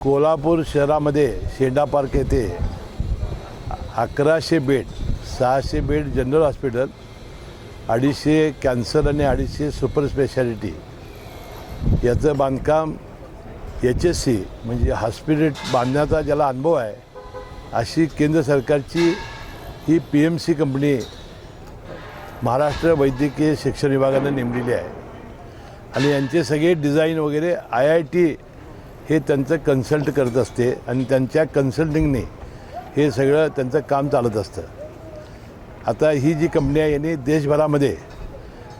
कोल्हापूर शहरामध्ये शेंडा पार्क येथे 1100 bed 600 bed general hospital 250 cancer आणि 250 सुपर स्पेशालिटी याचं बांधकाम HSC म्हणजे हॉस्पिटल बांधण्याचा ज्याला अनुभव आहे अशी केंद्र सरकारची ही PMC कंपनी महाराष्ट्र वैद्यकीय शिक्षण विभागाने नेमलेली आहे आणि यांचे सगळे डिझाईन वगैरे IIT हे त्यांचं कन्सल्ट करत असते आणि त्यांच्या कन्सल्टिंगने हे सगळं त्यांचं काम चालत असतं। आता ही जी कंपनी आहे यांनी देशभरामध्ये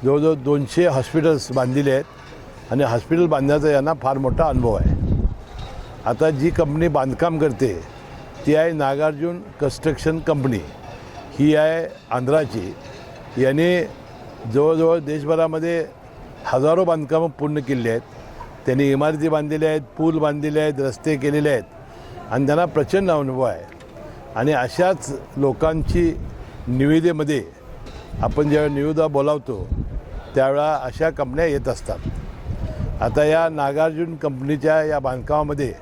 जवळजवळ 200 हॉस्पिटल्स बांधलेले आहेत आणि हॉस्पिटल बांधण्याचा यांना फार मोठा अनुभव आहे। आता जी कंपनी बांधकाम करते ती आहे नागार्जुन कन्स्ट्रक्शन कंपनी, ही आहे आंध्राची। याने जवळजवळ देशभरामध्ये हजारो बांधकामं पूर्ण केली आहेत। त्यांनी इमारती बांधलेल्या आहेत, पूल बांधलेले आहेत, रस्ते केलेले आहेत आणि त्यांना प्रचंड अनुभव आहे। आणि अशाच लोकांची निविदेमध्ये आपण जेव्हा निविदा बोलावतो त्यावेळा अशा कंपन्या येत असतात। आता या नागार्जुन कंपनीच्या या बांधकामामध्ये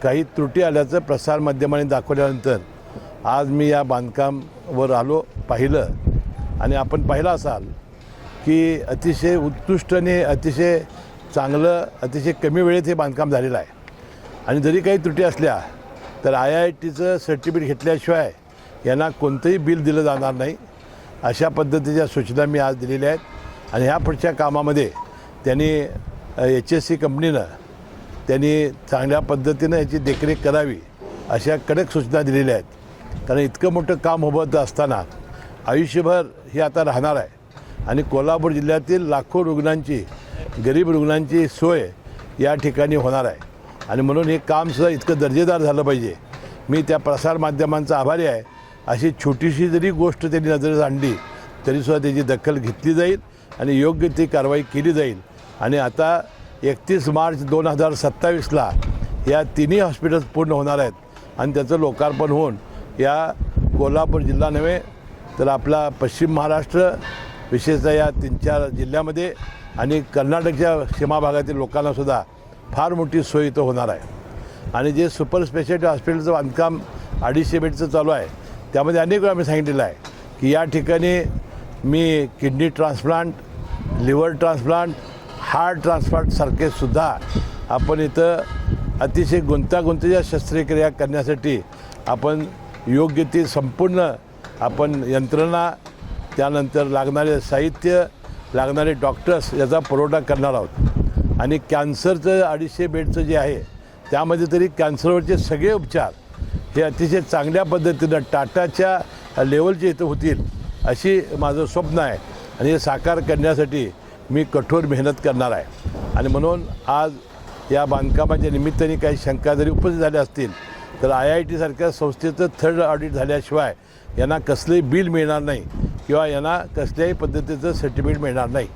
काही त्रुटी आल्याचं प्रसारमाध्यमांनी दाखवल्यानंतर आज मी या बांधकामावर आलो, पाहिलं आणि आपण पाहिलं असाल की अतिशय उत्कृष्ट आणि अतिशय चांगलं अतिशय कमी वेळेत हे बांधकाम झालेलं आहे। आणि जरी काही त्रुटी असल्या तर IITचं सर्टिफिकेट घेतल्याशिवाय यांना कोणतंही बिल दिलं जाणार नाही, अशा पद्धतीच्या सूचना मी आज दिलेल्या आहेत। आणि ह्या पुढच्या कामामध्ये त्यांनी HSC कंपनीनं त्यांनी चांगल्या पद्धतीनं याची देखरेख करावी अशा कडक सूचना दिलेल्या आहेत। कारण इतकं मोठं काम उभं असताना आयुष्यभर हे आता राहणार आहे आणि कोल्हापूर जिल्ह्यातील लाखो रुग्णांची, गरीब रुग्णांची सोय या ठिकाणी होणार आहे। आणि म्हणून हे कामसुद्धा इतकं दर्जेदार झालं पाहिजे। मी त्या प्रसारमाध्यमांचा आभारी आहे। अशी छोटीशी जरी गोष्ट त्यांनी नजरेस आणली तरीसुद्धा त्याची दखल घेतली जाईल आणि योग्य ती कारवाई केली जाईल। आणि आता 31 मार्च 2027ला या तिन्ही हॉस्पिटल्स पूर्ण होणार आहेत आणि त्याचं लोकार्पण होऊन या कोल्हापूर जिल्हा नव्हे तर आपला पश्चिम महाराष्ट्र, विशेषतः या 3-4 जिल्ह्यामध्ये आणि कर्नाटकच्या सीमा भागातील लोकांनासुद्धा फार मोठी सोय इथं होणार आहे। आणि जे सुपर स्पेशालिटी हॉस्पिटलचं बांधकाम 250 बेडचं चालू आहे त्यामध्ये अनेक वेळा मी सांगितलेलं आहे की या ठिकाणी मी kidney transplant, liver transplant, heart ट्रान्सप्लांटसारखे सुद्धा आपण इथं अतिशय गुंतागुंतीच्या शस्त्रक्रिया करण्यासाठी आपण योग्य ती संपूर्ण आपण यंत्रणा, त्यानंतर लागणारे साहित्य, लागणारे डॉक्टर्स याचा पुरवठा करणार आहोत। आणि कॅन्सरचं 250 बेडचं जे आहे त्यामध्ये तरी कॅन्सरवरचे सगळे उपचार हे अतिशय चांगल्या पद्धतीनं टाटाच्या लेवलचे इथं होतील अशी माझं स्वप्न आहे आणि हे साकार करण्यासाठी मी कठोर मेहनत करणार आहे। आणि म्हणून आज या बांधकामाच्या निमित्ताने काही शंका जरी उपस्थित झाल्या असतील तर IIT सारख्या संस्थेचं थर्ड ऑडिट झाल्याशिवाय यांना कसलंही बिल मिळणार नाही किंवा यांना कसल्याही पद्धतीचं सर्टिफिकेट मिळणार नाही।